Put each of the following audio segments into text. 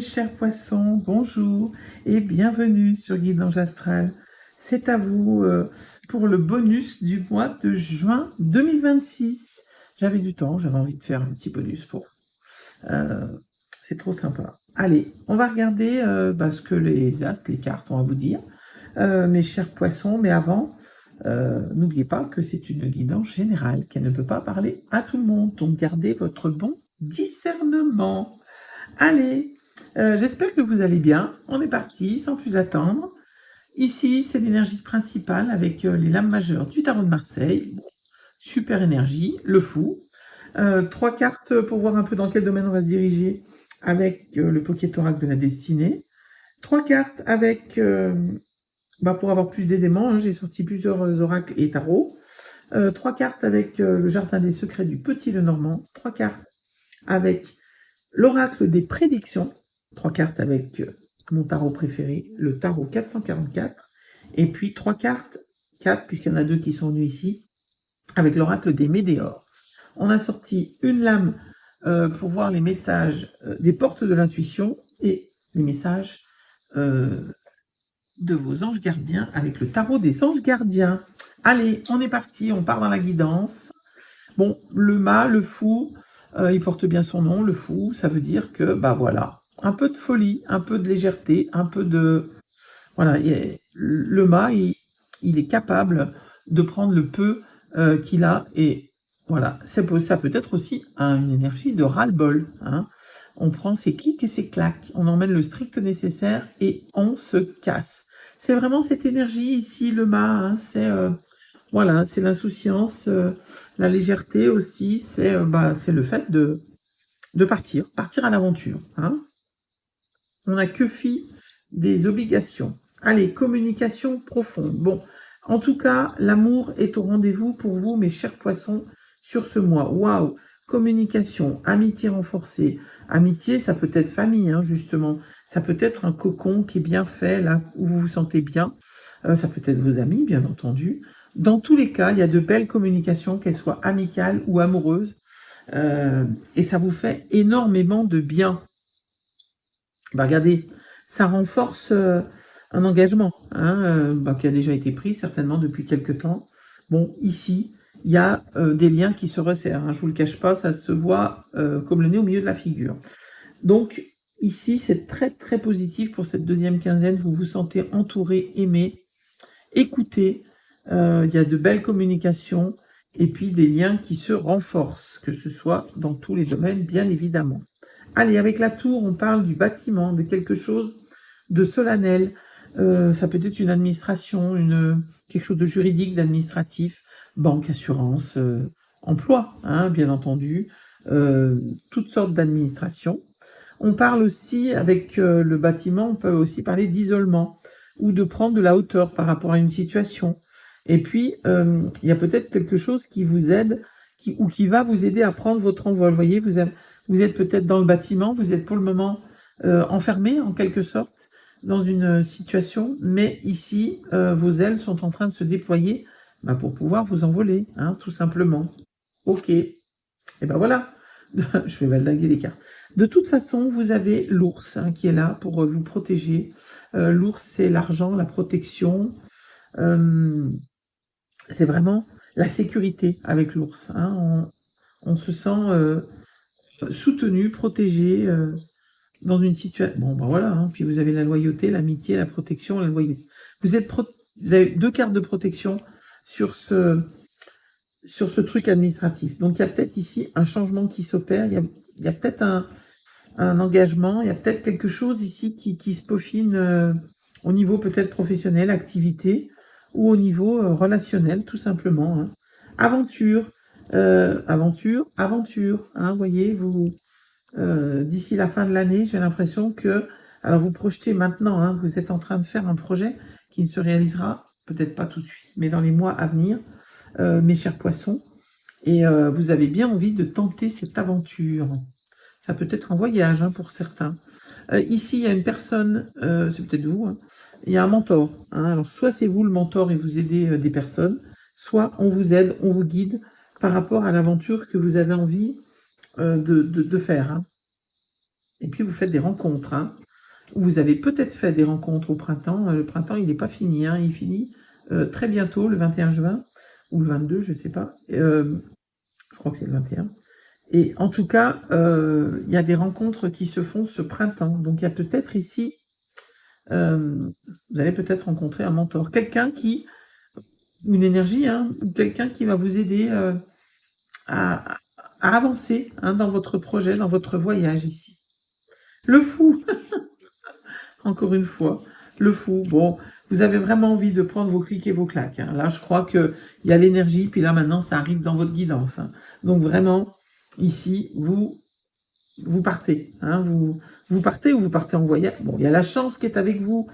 chers poissons, bonjour et bienvenue sur Guidage Astral. C'est à vous pour le bonus du mois de juin 2026. J'avais du temps, j'avais envie de faire un petit bonus pour vous. C'est trop sympa. Allez, on va regarder ce que les astres, les cartes ont à vous dire, mes chers poissons. Mais avant, n'oubliez pas que c'est une guidance générale, qu'elle ne peut pas parler à tout le monde. Donc gardez votre bon discernement. Allez, j'espère que vous allez bien. On est parti, sans plus attendre. Ici, c'est l'énergie principale avec les lames majeures du tarot de Marseille. Bon, super énergie, le fou. 3 cartes pour voir un peu dans quel domaine on va se diriger avec le Pocket Oracle de la destinée. 3 cartes avec, pour avoir plus d'éléments, hein, j'ai sorti plusieurs oracles et tarots. 3 cartes avec le Jardin des secrets du Petit Lenormand. 3 cartes avec l'oracle des prédictions, 3 cartes avec mon tarot préféré, le tarot 444, et puis 3 cartes, 4 puisqu'il y en a 2 qui sont venues ici, avec l'oracle des météores. On a sorti une lame pour voir les messages des portes de l'intuition et les messages de vos anges gardiens avec le tarot des anges gardiens. Allez, on est parti, on part dans la guidance. Bon, le mât, le fou, il porte bien son nom, le fou, ça veut dire que, voilà, un peu de folie, un peu de légèreté, un peu de... Voilà, le mât, il est capable de prendre le peu qu'il a, et voilà, ça peut être aussi une énergie de ras-le-bol, hein. On prend ses clics et ses claques, on emmène le strict nécessaire et on se casse. C'est vraiment cette énergie ici, le mât, hein, c'est... Voilà, c'est l'insouciance, la légèreté aussi, c'est le fait de partir à l'aventure, hein. On n'a que fi des obligations. Allez, communication profonde. Bon, en tout cas, l'amour est au rendez-vous pour vous, mes chers poissons, sur ce mois. Waouh! Communication, amitié renforcée. Amitié, ça peut être famille, hein, justement. Ça peut être un cocon qui est bien fait, là où vous vous sentez bien. Ça peut être vos amis, bien entendu. Dans tous les cas, il y a de belles communications, qu'elles soient amicales ou amoureuses. Et ça vous fait énormément de bien. Regardez, ça renforce un engagement, hein, qui a déjà été pris certainement depuis quelque temps. Bon, ici, il y a des liens qui se resserrent, hein, je vous le cache pas, ça se voit comme le nez au milieu de la figure. Donc, ici, c'est très très positif pour cette deuxième quinzaine, vous vous sentez entouré, aimé, écouté, il y a de belles communications, et puis des liens qui se renforcent, que ce soit dans tous les domaines, bien évidemment. Allez, avec la tour, on parle du bâtiment, de quelque chose de solennel. Ça peut être une administration, quelque chose de juridique, d'administratif, banque, assurance, emploi, hein, bien entendu, toutes sortes d'administrations. On parle aussi, avec le bâtiment, on peut aussi parler d'isolement ou de prendre de la hauteur par rapport à une situation. Et puis, il y a peut-être quelque chose qui vous aide ou qui va vous aider à prendre votre envol. Vous voyez, vous êtes peut-être dans le bâtiment, vous êtes pour le moment enfermé en quelque sorte dans une situation, mais ici, vos ailes sont en train de se déployer pour pouvoir vous envoler, hein, tout simplement. Ok, et ben voilà, je vais valider les cartes. De toute façon, vous avez l'ours, hein, qui est là pour vous protéger. L'ours, c'est l'argent, la protection. C'est vraiment la sécurité avec l'ours, hein. On se sent soutenu, protégé dans une situation. Bon, voilà, hein. Puis vous avez la loyauté, l'amitié, la protection, la loyauté. Vous avez 2 cartes de protection sur ce truc administratif. Donc il y a peut-être ici un changement qui s'opère, il y a peut-être un engagement, il y a peut-être quelque chose ici qui se peaufine au niveau peut-être professionnel, activité, ou au niveau relationnel, tout simplement, hein. Aventure, aventure, hein, voyez, vous, d'ici la fin de l'année, j'ai l'impression que, alors vous projetez maintenant, hein, vous êtes en train de faire un projet qui ne se réalisera peut-être pas tout de suite, mais dans les mois à venir, mes chers poissons, et vous avez bien envie de tenter cette aventure. Ça peut être un voyage, hein, pour certains. Ici, il y a une personne, c'est peut-être vous, hein, il y a un mentor, hein. Alors, soit c'est vous le mentor et vous aidez des personnes, soit on vous aide, on vous guide par rapport à l'aventure que vous avez envie de faire, hein. Et puis vous faites des rencontres, hein. Vous avez peut-être fait des rencontres au printemps. Le printemps, il n'est pas fini, hein. Il finit très bientôt, le 21 juin, ou le 22, je ne sais pas. Je crois que c'est le 21. Et en tout cas, il y a des rencontres qui se font ce printemps. Donc il y a peut-être ici, vous allez peut-être rencontrer un mentor, quelqu'un qui, une énergie, hein, ou quelqu'un qui va vous aider à, à avancer, hein, dans votre projet, dans votre voyage ici. Le fou, encore une fois, le fou. Bon, vous avez vraiment envie de prendre vos clics et vos claques, hein. Là, je crois qu'il y a l'énergie, puis là, maintenant, ça arrive dans votre guidance, hein. Donc, vraiment, ici, vous partez, hein, vous partez ou vous partez en voyage. Bon, il y a la chance qui est avec vous,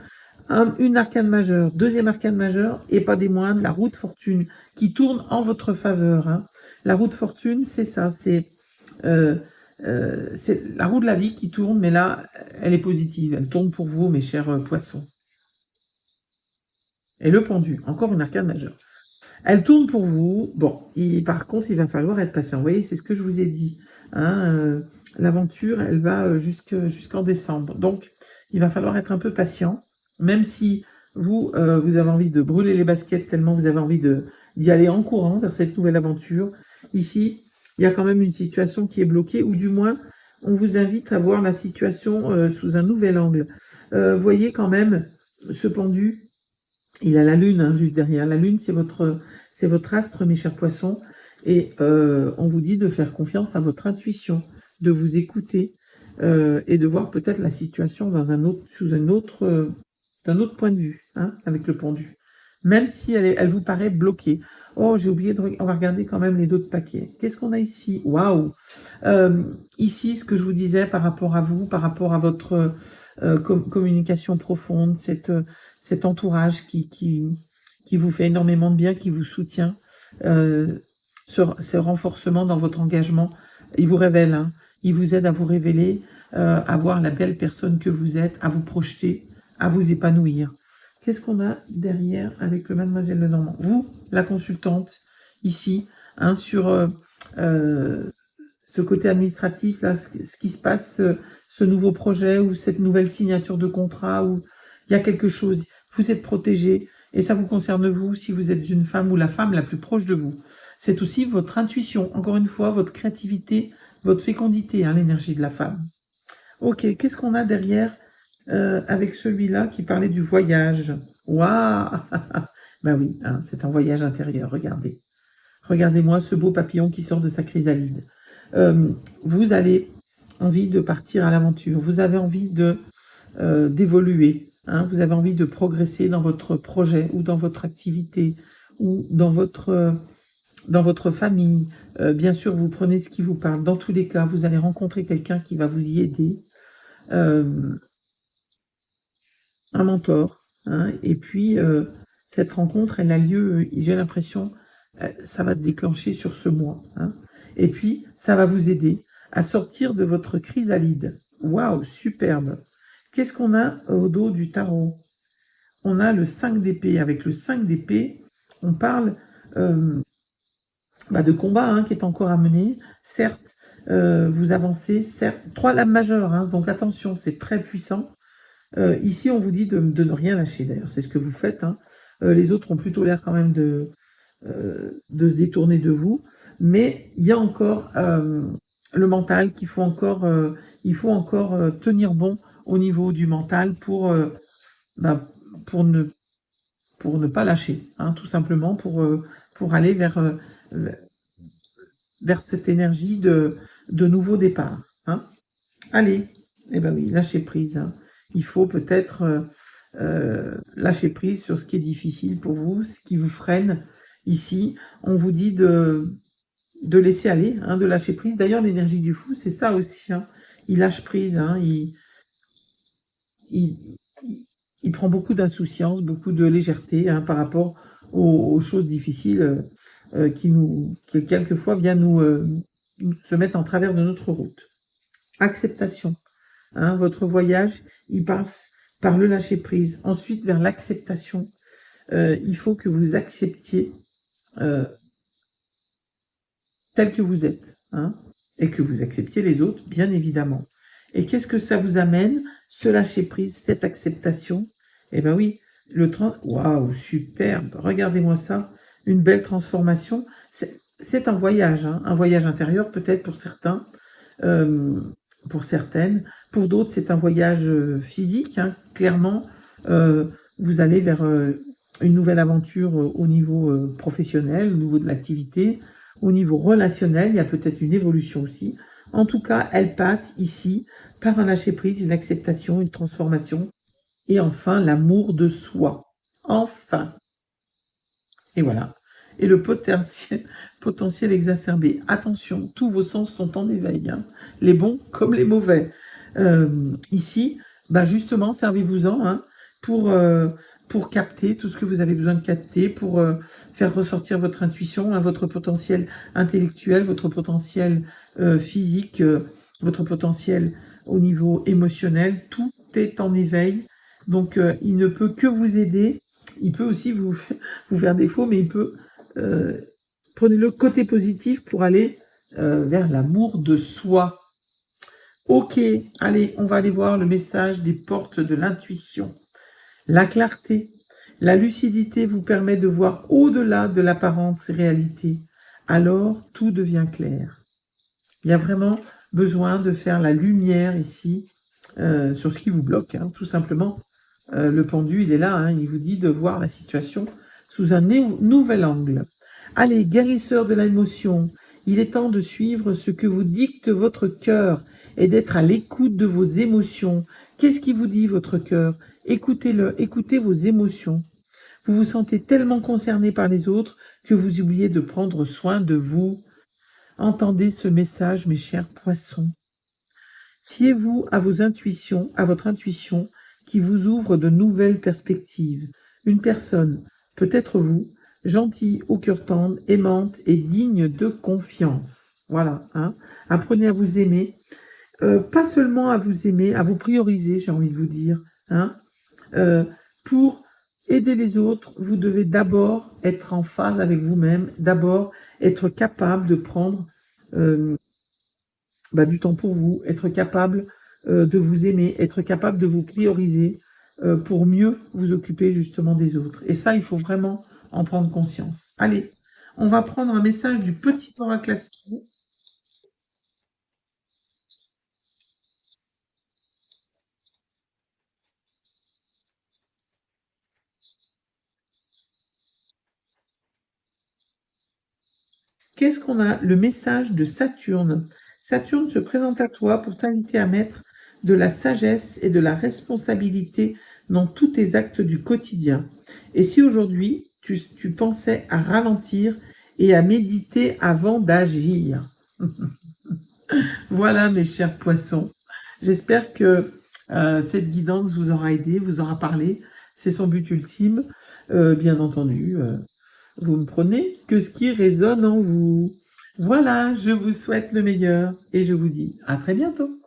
une arcane majeure, deuxième arcane majeure, et pas des moindres, la roue de fortune, qui tourne en votre faveur, hein. La roue de fortune, c'est ça, c'est la roue de la vie qui tourne, mais là, elle est positive, elle tourne pour vous, mes chers poissons. Et le pendu, encore une arcane majeure. Elle tourne pour vous. Bon, par contre, il va falloir être patient. Vous voyez, c'est ce que je vous ai dit, hein, l'aventure, elle va jusqu'en décembre. Donc, il va falloir être un peu patient, même si vous avez envie de brûler les baskets tellement vous avez envie d'y aller en courant vers cette nouvelle aventure. Ici, il y a quand même une situation qui est bloquée, ou du moins, on vous invite à voir la situation sous un nouvel angle. Voyez quand même ce pendu. Il a la lune, hein, juste derrière. La lune, c'est votre astre, mes chers poissons. Et on vous dit de faire confiance à votre intuition, de vous écouter et de voir peut-être la situation d'un autre point de vue, hein, avec le pendu. Même si elle vous paraît bloquée. Oh, j'ai oublié on va regarder quand même les autres paquets. Qu'est-ce qu'on a ici? Waouh! Ici, ce que je vous disais par rapport à vous, par rapport à votre communication profonde, cet entourage qui vous fait énormément de bien, qui vous soutient, ce renforcement dans votre engagement, il vous révèle, hein, il vous aide à vous révéler, à voir la belle personne que vous êtes, à vous projeter, à vous épanouir. Qu'est-ce qu'on a derrière avec le Mademoiselle Lenormand? Vous, la consultante, ici, hein, sur ce côté administratif, là, ce qui se passe, ce nouveau projet ou cette nouvelle signature de contrat, où il y a quelque chose, vous êtes protégé, et ça vous concerne vous, si vous êtes une femme ou la femme la plus proche de vous. C'est aussi votre intuition, encore une fois, votre créativité, votre fécondité, hein, l'énergie de la femme. Ok, qu'est-ce qu'on a derrière avec celui-là qui parlait du voyage? Waouh! Ben oui, hein, c'est un voyage intérieur, regardez. Regardez-moi ce beau papillon qui sort de sa chrysalide. Vous avez envie de partir à l'aventure, vous avez envie d'évoluer, hein, vous avez envie de progresser dans votre projet ou dans votre activité ou dans votre famille. Bien sûr, vous prenez ce qui vous parle. Dans tous les cas, vous allez rencontrer quelqu'un qui va vous y aider, un mentor, hein, et puis cette rencontre, elle a lieu, j'ai l'impression, ça va se déclencher sur ce mois, hein. Et puis, ça va vous aider à sortir de votre chrysalide. Waouh, superbe! Qu'est-ce qu'on a au dos du tarot? On a le 5 d'épée. Avec le 5 d'épée, on parle de combat, hein, qui est encore à mener. Certes, vous avancez, certes, 3 lames majeures, hein, donc attention, c'est très puissant. Ici, on vous dit de ne rien lâcher, d'ailleurs, c'est ce que vous faites, hein. Les autres ont plutôt l'air quand même de se détourner de vous, mais il y a encore le mental il faut encore tenir bon au niveau du mental bah, pour ne, pour ne pas lâcher, hein, tout simplement pour aller vers cette énergie de nouveau départ, hein. Allez, eh ben oui, lâcher prise, hein. Il faut peut-être lâcher prise sur ce qui est difficile pour vous, ce qui vous freine. Ici, on vous dit de laisser aller, hein, de lâcher prise. D'ailleurs, l'énergie du fou, c'est ça aussi, hein. Il lâche prise, hein, il, il- il prend beaucoup d'insouciance, beaucoup de légèreté, hein, par rapport aux choses difficiles qui quelquefois viennent nous se mettre en travers de notre route. Acceptation, hein, votre voyage, il passe par le lâcher prise, ensuite vers l'acceptation. Il faut que vous acceptiez euh, tel que vous êtes, hein, et que vous acceptiez les autres, bien évidemment. Et qu'est-ce que ça vous amène? Ce lâcher-prise, cette acceptation. Eh ben oui, waouh, superbe, regardez-moi ça, une belle transformation. C'est un voyage, hein, un voyage intérieur peut-être pour certains, euh, pour certaines. Pour d'autres, c'est un voyage physique, hein, clairement. Euh, vous allez vers une nouvelle aventure au niveau professionnel, au niveau de l'activité, au niveau relationnel, il y a peut-être une évolution aussi. En tout cas, elle passe ici par un lâcher-prise, une acceptation, une transformation, et enfin l'amour de soi. Enfin. Et voilà. Et le potentiel exacerbé. Attention, tous vos sens sont en éveil, hein, les bons comme les mauvais. Ici, bah justement, servez-vous-en, hein, pour, euh, pour capter tout ce que vous avez besoin de capter, pour faire ressortir votre intuition, hein, votre potentiel intellectuel, votre potentiel physique, votre potentiel au niveau émotionnel. Tout est en éveil. Donc, il ne peut que vous aider. Il peut aussi vous faire défaut, mais il peut... euh, prenez le côté positif pour aller vers l'amour de soi. Ok, allez, on va aller voir le message des portes de l'intuition. La clarté, la lucidité vous permet de voir au-delà de l'apparente réalité. Alors, tout devient clair. Il y a vraiment besoin de faire la lumière ici sur ce qui vous bloque, hein, tout simplement. Le pendu, il est là, hein, il vous dit de voir la situation sous un nouvel angle. Allez, guérisseur de l'émotion, il est temps de suivre ce que vous dicte votre cœur et d'être à l'écoute de vos émotions. Qu'est-ce qui vous dit votre cœur? Écoutez-le, écoutez vos émotions. Vous vous sentez tellement concerné par les autres que vous oubliez de prendre soin de vous. Entendez ce message, mes chers poissons. Fiez-vous à vos intuitions, à votre intuition qui vous ouvre de nouvelles perspectives. Une personne, peut-être vous, gentille, au cœur tendre, aimante et digne de confiance. Voilà, hein. Apprenez à vous aimer, pas seulement à vous aimer, à vous prioriser, j'ai envie de vous dire, hein. Pour aider les autres, vous devez d'abord être en phase avec vous-même, d'abord être capable de prendre du temps pour vous, être capable de vous aimer, être capable de vous prioriser pour mieux vous occuper justement des autres. Et ça, il faut vraiment en prendre conscience. Allez, on va prendre un message du petit oracle astro. Qu'est-ce qu'on a? Le message de Saturne. Saturne se présente à toi pour t'inviter à mettre de la sagesse et de la responsabilité dans tous tes actes du quotidien. Et si aujourd'hui, tu pensais à ralentir et à méditer avant d'agir? Voilà, mes chers poissons. J'espère que cette guidance vous aura aidé, vous aura parlé. C'est son but ultime. Bien entendu, vous ne prenez que ce qui résonne en vous. Voilà, je vous souhaite le meilleur et je vous dis à très bientôt.